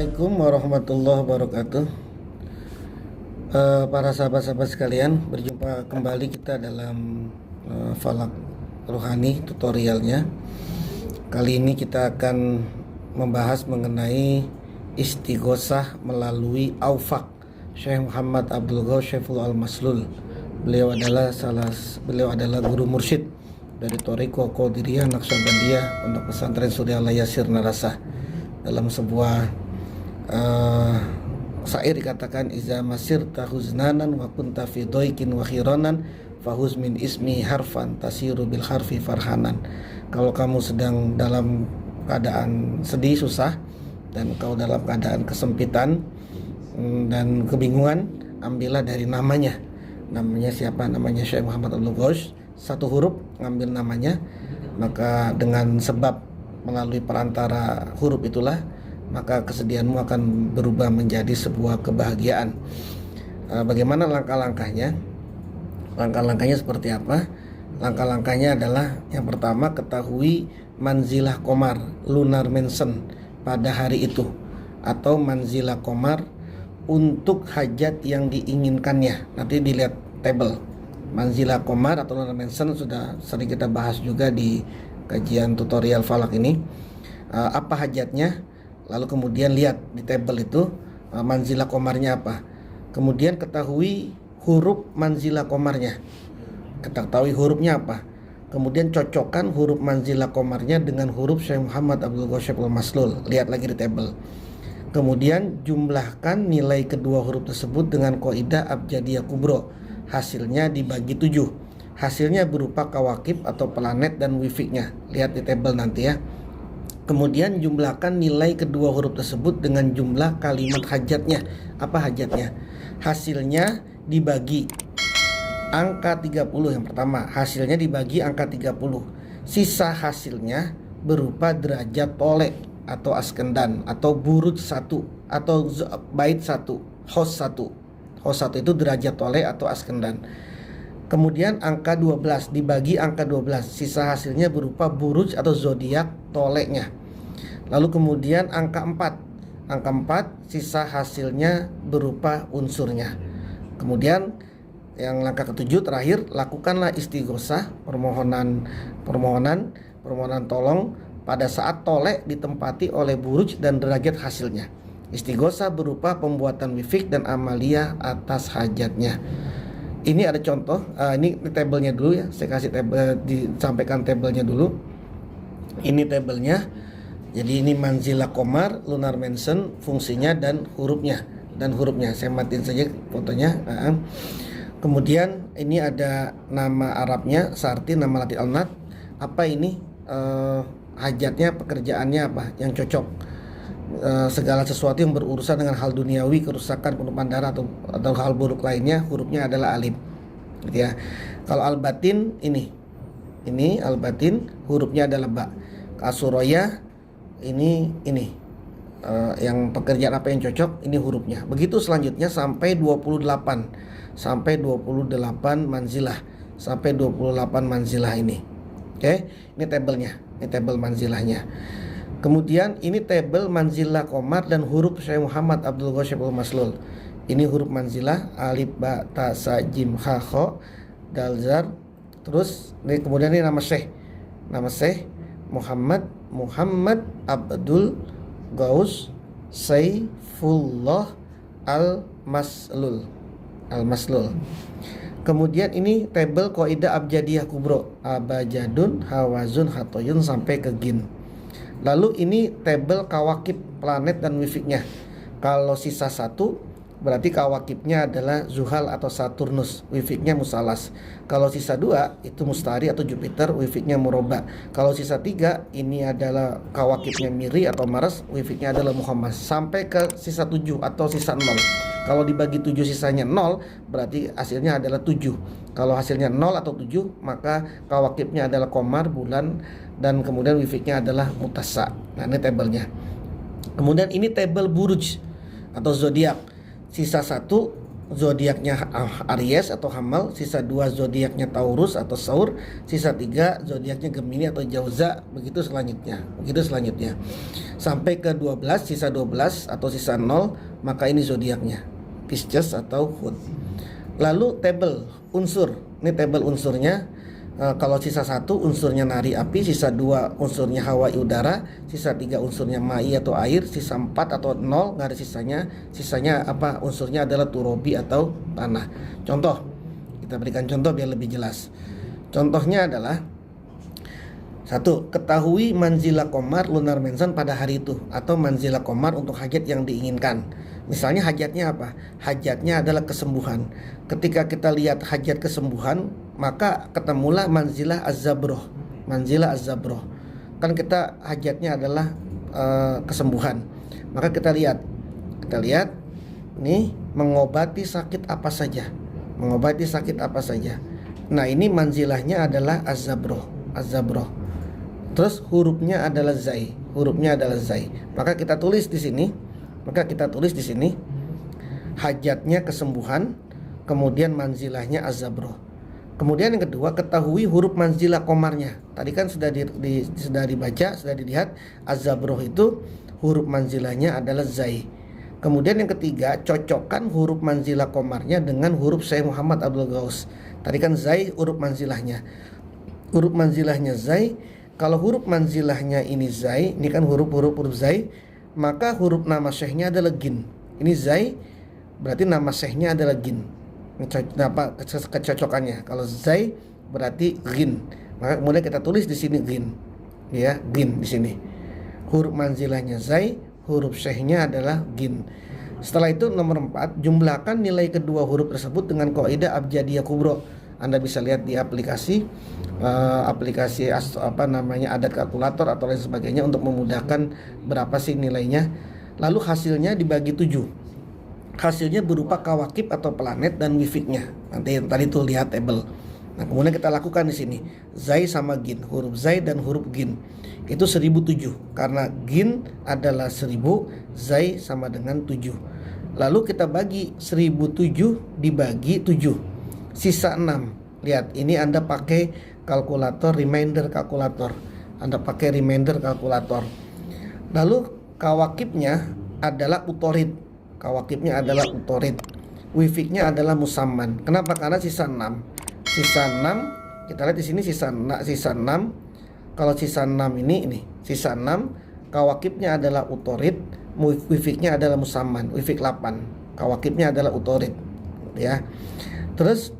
Assalamualaikum warahmatullahi wabarakatuh. Para sahabat-sahabat sekalian, berjumpa kembali kita dalam Falak Rohani tutorialnya. Kali ini kita akan membahas mengenai istighosah melalui Aufaq Syekh Muhammad Abdul Ghaus Syaifullah Al-Maslul. Beliau adalah guru mursyid dari Thariqah Qadiriyah Naqsyabandiyah Pondok Pesantren Surya Al Yasir Narasa. Dalam sebuah syair dikatakan, iza masir tahuznanan wa kunta fi doikin wa khiranan fahuz min ismi harfan tasiru bil harfi farhanan. Kalau kamu sedang dalam keadaan sedih, susah, dan kau dalam keadaan kesempitan dan kebingungan, ambillah dari namanya. Namanya siapa? Namanya Syekh Muhammad Abdul Ghaus. Satu huruf ngambil namanya, maka dengan sebab melalui perantara huruf itulah, maka kesedihanmu akan berubah menjadi sebuah kebahagiaan. Bagaimana langkah-langkahnya? Langkah-langkahnya seperti apa? Langkah-langkahnya adalah, yang pertama, ketahui manzilah komar, lunar mention pada hari itu, atau manzilah komar untuk hajat yang diinginkannya. Nanti dilihat tabel. Manzilah komar atau lunar mention sudah sering kita bahas juga di kajian tutorial falak ini. Apa hajatnya, lalu kemudian lihat di tabel itu manzilah komarnya apa. Kemudian ketahui huruf manzilah komarnya, ketahui hurufnya apa. Kemudian cocokkan huruf manzilah komarnya dengan huruf Syekh Muhammad Abdul Ghaus Syaifullah Maslul. Lihat lagi di tabel. Kemudian jumlahkan nilai kedua huruf tersebut dengan kaidah abjadiyah kubro. Hasilnya dibagi 7. Hasilnya berupa kawakib atau planet dan wifiknya. Lihat di tabel nanti ya. Kemudian jumlahkan nilai kedua huruf tersebut dengan jumlah kalimat hajatnya. Apa hajatnya? Hasilnya dibagi angka 30 yang pertama. Hasilnya dibagi angka 30. Sisa hasilnya berupa derajat tolek atau askendan atau buruj 1 atau bait 1, hos 1. Hos 1 itu derajat tolek atau askendan. Kemudian angka 12 dibagi angka 12, sisa hasilnya berupa buruj atau zodiak toleknya. Lalu kemudian angka 4. Angka 4 sisa hasilnya berupa unsurnya. Kemudian yang langkah ketujuh terakhir, lakukanlah istighosah, permohonan tolong pada saat tolek ditempati oleh buruj dan derajat hasilnya. Istighosah berupa pembuatan wifik dan amaliyah atas hajatnya. Ini ada contoh, ini tabelnya dulu ya. Saya kasih tabel, disampaikan tabelnya dulu. Ini tabelnya. Jadi ini manzilah komar, lunar mention, fungsinya dan hurufnya. Saya matiin saja fotonya. Kemudian ini ada nama Arabnya, Sarti, nama Latin Alnat. Apa ini? Hajatnya, pekerjaannya apa yang cocok. Segala sesuatu yang berurusan dengan hal duniawi, kerusakan, penumpang darah atau hal buruk lainnya, hurufnya adalah alif, gitu ya. Kalau al-batin ini al-batin, hurufnya adalah ba. Kasuroya ini yang pekerjaan apa yang cocok, ini hurufnya. Begitu selanjutnya sampai 28 manzilah, sampai 28 manzilah ini. Oke, ini tabelnya, ini tabel manzilahnya. Kemudian ini tabel manzilah komar dan huruf Syekh Muhammad Abdul Ghaus Syaifullah Maslul. Ini huruf manzilah, alif, ba, ta, sa, jim, ha, kho, dal, zar. Terus ini kemudian ini nama Syekh. Nama Syekh Muhammad Abdul Ghaus Syaifullah Al-Maslul. Kemudian ini tabel kaidah abjadiyah kubro, abajadun, hawazun, hatoyun sampai ke gin. Lalu ini tabel kawakib, planet dan wifiknya. Kalau sisa 1 berarti kawakibnya adalah Zuhal atau Saturnus, wifiknya Musalas. Kalau sisa 2 itu Mustari atau Jupiter, wifiknya Muroba. Kalau sisa 3 ini adalah kawakibnya Miri atau Mars, wifiknya adalah Muhammad. Sampai ke sisa 7 atau sisa 0. Kalau dibagi 7 sisanya 0, berarti hasilnya adalah 7. Kalau hasilnya 0 atau 7, maka kawakibnya adalah Komar, bulan, dan kemudian wifiknya adalah Mutasa. Nah, ini tabelnya. Kemudian ini tabel buruj atau zodiak. Sisa 1 zodiaknya Aries atau Hamal, sisa 2 zodiaknya Taurus atau Saur, sisa 3 zodiaknya Gemini atau Jauza, begitu selanjutnya. Sampai ke 12, sisa 12 atau sisa 0, maka ini zodiaknya Pisces atau Hut. Lalu tabel unsur. Ini tabel unsurnya. Kalau sisa 1 unsurnya nari api, sisa 2 unsurnya hawa udara, sisa 3 unsurnya mai atau air, sisa 4 atau 0 nggak ada sisanya apa unsurnya adalah turobi atau tanah. Contoh, kita berikan contoh biar lebih jelas. Contohnya adalah 1. Ketahui manzila komar lunar mensan pada hari itu, atau manzila komar untuk hajat yang diinginkan. Misalnya hajatnya apa? Hajatnya adalah kesembuhan. Ketika kita lihat hajat kesembuhan, maka ketemulah manzilah az-zabroh. Kan kita hajatnya adalah kesembuhan. Maka kita lihat nih mengobati sakit apa saja. Nah, ini manzilahnya adalah az-zabroh. Terus hurufnya adalah zai. Maka kita tulis di sini hajatnya kesembuhan, kemudian manzilahnya az-zabroh. Kemudian yang kedua, ketahui huruf manzilah komarnya. Tadi kan sudah dilihat az-zabroh itu huruf manzilahnya adalah zai. Kemudian yang ketiga, cocokkan huruf manzilah komarnya dengan huruf Syekh Muhammad Abdul Ghaus. Tadi kan zai huruf manzilahnya zai. Kalau huruf manzilahnya ini zai, ini kan huruf zai, maka huruf nama syekhnya adalah gin. Ini zai, berarti nama syekhnya adalah gin. Kecocokannya. Kalau zai berarti gin. Maka kemudian kita tulis di sini gin. Ya, gin di sini. Huruf manzilahnya zai, huruf syekhnya adalah gin. Setelah itu nomor 4, jumlahkan nilai kedua huruf tersebut dengan kaidah abjadiyah kubro. Anda bisa lihat di aplikasi adat kalkulator atau lain sebagainya untuk memudahkan berapa sih nilainya. Lalu hasilnya dibagi 7. Hasilnya berupa kawakib atau planet dan wifiknya. Nanti tadi tuh lihat tabel. Nah, kemudian kita lakukan di sini zai sama gin, huruf zai dan huruf gin. Itu 1007 karena gin adalah 1000, zai sama dengan 7. Lalu kita bagi 1007 dibagi 7. Sisa 6. Lihat, ini Anda pakai reminder kalkulator. Lalu kawakibnya adalah utorid. Wifiknya adalah musamman. Kenapa? Karena sisa 6. Kita lihat di sini sisa 6. Kalau sisa 6 ini sisa 6, kawakibnya adalah utorid, wifiknya adalah musamman. Wifik 8. Kawakibnya adalah utorid. Ya. Terus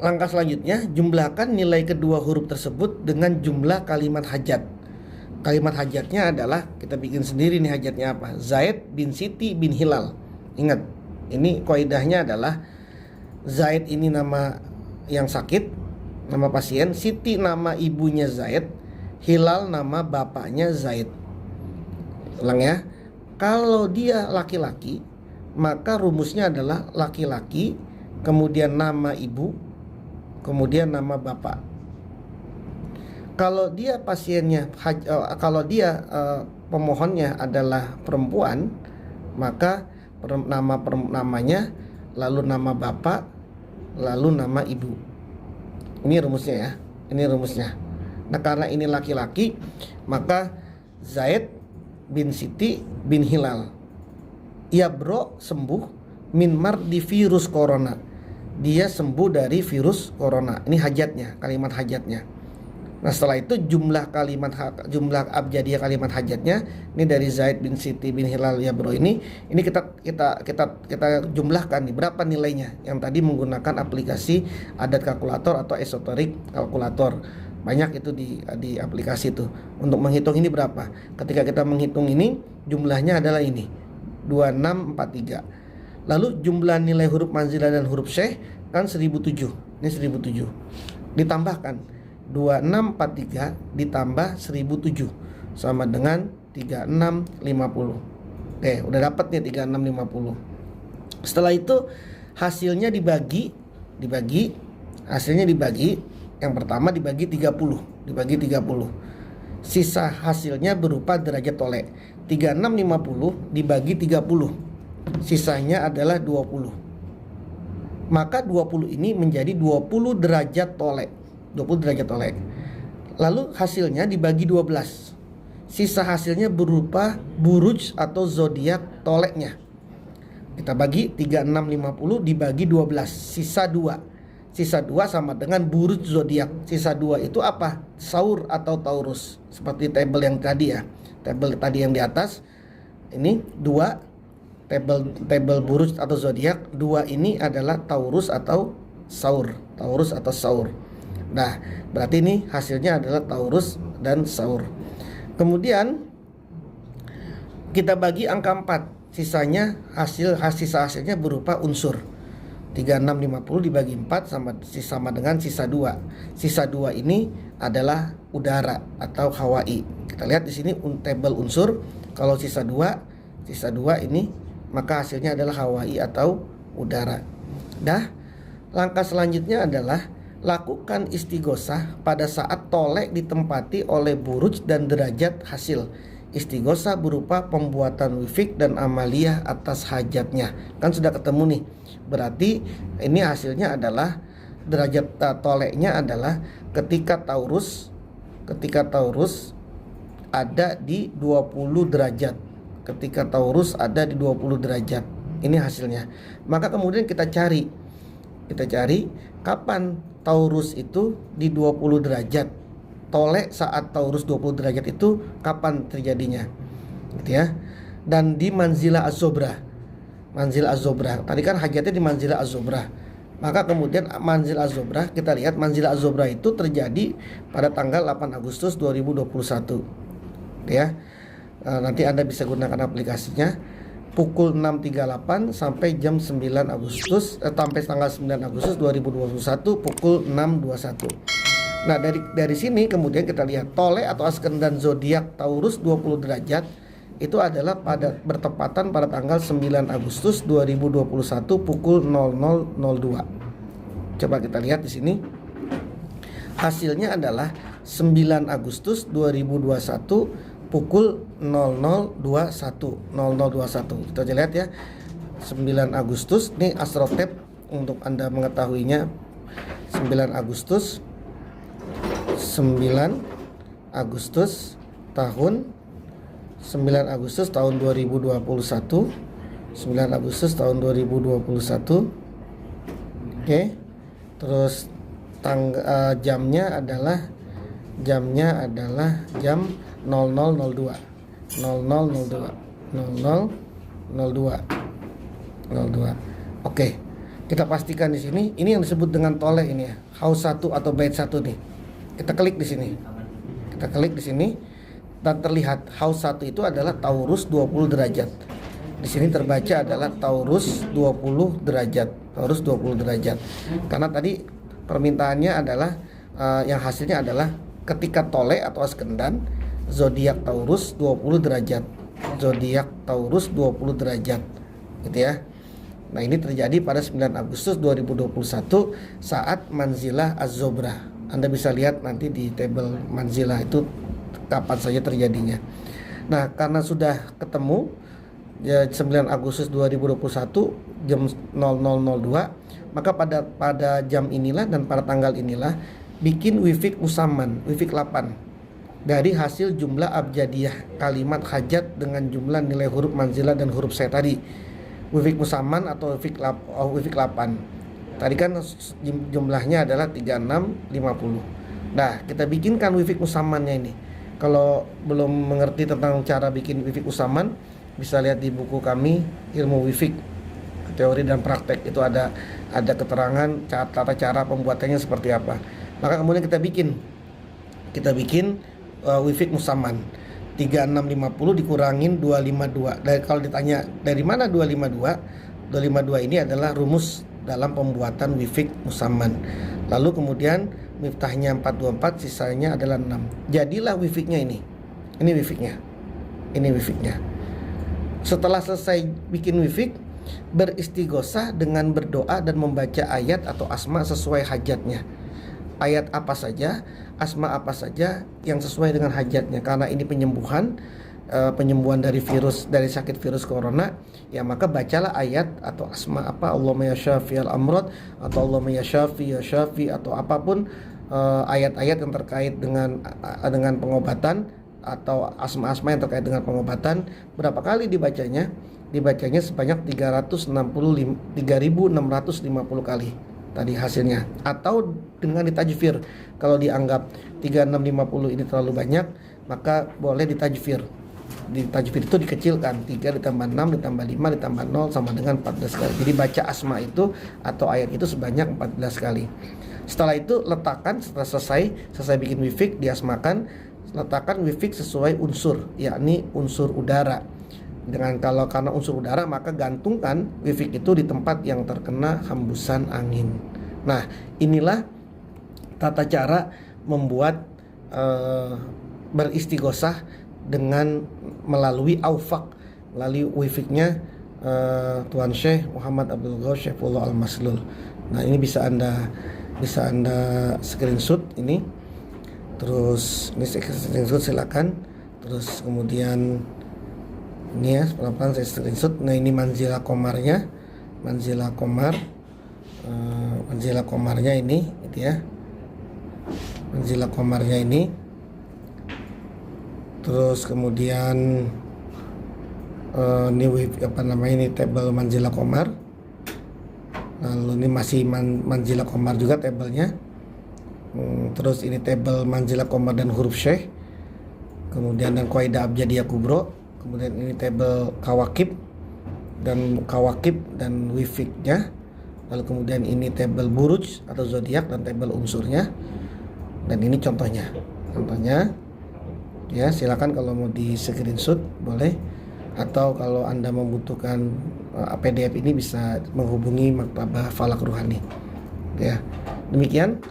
langkah selanjutnya, jumlahkan nilai kedua huruf tersebut dengan jumlah kalimat hajat. Kalimat hajatnya adalah, kita bikin sendiri nih hajatnya apa. Zaid bin Siti bin Hilal. Ingat, ini kaidahnya adalah Zaid ini nama yang sakit, nama pasien, Siti nama ibunya Zaid, Hilal nama bapaknya Zaid. Ulang ya. Kalau dia laki-laki, maka rumusnya adalah laki-laki, kemudian nama ibu, kemudian nama bapak. Kalau dia pemohonnya adalah perempuan, maka namanya, lalu nama bapak, lalu nama ibu. Ini rumusnya ya. Nah, karena ini laki-laki, maka Zaid bin Siti bin Hilal. Ia sembuh min mardi virus corona. Dia sembuh dari virus corona. Ini hajatnya, kalimat hajatnya. Nah, setelah itu jumlah abjadiyah kalimat hajatnya ini dari Zaid bin Siti bin Hilal Yabro ini kita jumlahkan nih berapa nilainya. Yang tadi menggunakan aplikasi adat kalkulator atau esoterik kalkulator. Banyak itu di aplikasi itu. Untuk menghitung ini berapa? Ketika kita menghitung ini, jumlahnya adalah ini. 2643. Lalu jumlah nilai huruf manzilah dan huruf syekh kan 1007. Ini 1007. Ditambahkan 2643 ditambah 1007 sama dengan 3650. Oke, udah dapat nih 3650. Setelah itu hasilnya dibagi. Yang pertama dibagi 30. Sisa hasilnya berupa derajat tolak. 3650 dibagi 30. sisanya adalah 20. Maka 20 ini menjadi 20 derajat tolek. 20 derajat tolek. Lalu hasilnya dibagi 12. Sisa hasilnya berupa buruj atau zodiak toleknya. Kita bagi 3650 dibagi 12, sisa 2. Sisa 2 sama dengan buruj zodiak. Sisa 2 itu apa? Saur atau Taurus. Seperti tabel yang tadi ya. Tabel tadi yang di atas. Ini 2 tabel buruj atau zodiak. 2 ini adalah Taurus atau Saur. Taurus atau Saur. Nah, berarti ini hasilnya adalah Taurus dan Saur. Kemudian kita bagi angka 4. Sisanya hasilnya berupa unsur. 3650 dibagi 4 sama dengan sisa 2. Sisa 2 ini adalah udara atau hawai. Kita lihat di sini tabel unsur. Kalau sisa 2 ini maka hasilnya adalah hawai atau udara. Dah, langkah selanjutnya adalah lakukan istighosah pada saat tolek ditempati oleh buruj dan derajat hasil. Istighosah berupa pembuatan wifik dan amaliyah atas hajatnya. Kan sudah ketemu nih. Berarti ini hasilnya adalah derajat toleknya adalah ketika Taurus ada di 20 derajat. Ketika Taurus ada di 20 derajat. Ini hasilnya. Maka kemudian kita cari kapan Taurus itu di 20 derajat. Tolek saat Taurus 20 derajat itu kapan terjadinya, gitu ya. Dan di manzilah az-zobra. Tadi kan hajatnya di manzilah az-zobra. Maka kemudian manzilah az-zobra, kita lihat manzilah az-zobra itu terjadi pada tanggal 8 Agustus 2021. Ya. Nanti Anda bisa gunakan aplikasinya pukul 6.38 sampai jam 9 Agustus sampai tanggal 9 Agustus 2021 pukul 6.21. Nah, dari sini kemudian kita lihat tolek atau askendan zodiak Taurus 20 derajat itu adalah bertepatan pada tanggal 9 Agustus 2021 pukul 00.02. Coba kita lihat di sini. Hasilnya adalah 9 Agustus 2021 pukul 0021. Kita lihat ya. 9 Agustus ini astrotep untuk Anda mengetahuinya. 9 Agustus tahun 2021. 9 Agustus tahun 2021. Oke. Terus jamnya adalah jam 00.02. Oke. Kita pastikan di sini ini yang disebut dengan tolek ini ya. Haus 1 atau bait 1 nih. Kita klik di sini. Dan terlihat haus 1 itu adalah Taurus 20 derajat. Di sini terbaca adalah Taurus 20 derajat. Karena tadi permintaannya adalah yang hasilnya adalah ketika tolek atau askendan zodiak Taurus 20 derajat. Gitu ya. Nah, ini terjadi pada 9 Agustus 2021 saat manzilah az-zobra. Anda bisa lihat nanti di tabel manzilah itu kapan saja terjadinya. Nah, karena sudah ketemu 9 Agustus 2021 jam 00.02, maka pada jam inilah dan pada tanggal inilah bikin wifik musamman, wifik 8 dari hasil jumlah abjadiyah kalimat hajat dengan jumlah nilai huruf manzilah dan huruf saya tadi. Wifik musamman atau wifik 8. Tadi kan jumlahnya adalah 3650. Nah, kita bikinkan wifik musammannya ini. Kalau belum mengerti tentang cara bikin wifik musamman, bisa lihat di buku kami Ilmu Wifik Teori dan Praktek. Itu ada keterangan tata cara pembuatannya seperti apa. Maka kemudian kita bikin wifik musamman. 3650 dikurangin 252. Kalau ditanya dari mana 252? 252 ini adalah rumus dalam pembuatan wifik musamman. Lalu kemudian miftahnya 424, sisanya adalah 6. Jadilah wifiknya ini. Ini wifiknya. Setelah selesai bikin wifik, beristighosah dengan berdoa dan membaca ayat atau asma sesuai hajatnya. Ayat apa saja, asma apa saja yang sesuai dengan hajatnya. Karena ini penyembuhan, penyembuhan dari sakit virus corona, ya maka bacalah ayat atau asma apa Allahumma ya syafi'al amrad atau Allahumma ya syafi atau apapun ayat-ayat yang terkait dengan pengobatan atau asma-asma yang terkait dengan pengobatan. Berapa kali dibacanya? Dibacanya sebanyak 360 3.650 kali tadi hasilnya. Atau dengan ditajfir. Kalau dianggap 3650 ini terlalu banyak, maka boleh ditajfir. Ditajfir itu dikecilkan, 3 ditambah 6 ditambah 5 ditambah 0 sama dengan 14 kali. Jadi baca asma itu atau ayat itu sebanyak 14 kali. Setelah itu letakkan, setelah selesai bikin wifik, diasmakan, letakkan wifik sesuai unsur, yakni unsur udara. Karena unsur udara, maka gantungkan wifik itu di tempat yang terkena hembusan angin. Nah, inilah tata cara membuat beristighosah dengan melalui aufak, melalui wifiknya Tuan Syekh Muhammad Abdul Ghaus Syaifullah Al-Maslul. Nah, ini bisa anda screenshot ini. Terus ini screenshot silakan. Terus kemudian ini ya, pelan-pelan saya screenshot. Nah, ini manzilah komarnya, manzilah komarnya ini gitu ya, manzilah komarnya ini. Terus kemudian ini tabel manzilah komar. Lalu ini masih manzilah komar juga tabelnya. Terus ini tabel manzilah komar dan huruf syekh. Kemudian dan qaidah abjadiyah kubro. Kemudian ini tabel kawakib dan wifiknya. Lalu kemudian ini tabel buruj atau zodiak dan tabel unsurnya. Dan ini contohnya. Ya, silakan kalau mau di screenshot boleh, atau kalau Anda membutuhkan PDF ini bisa menghubungi Maktabah Falak Ruhani. Ya, demikian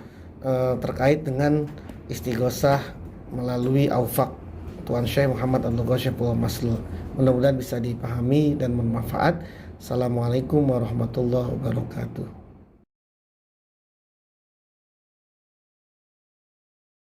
terkait dengan istighosah melalui aufak Tuan Syekh Muhammad Abdul Ghaus Syaifullah Al-Maslul. Mudah-mudahan bisa dipahami dan bermanfaat. Assalamualaikum warahmatullahi wabarakatuh.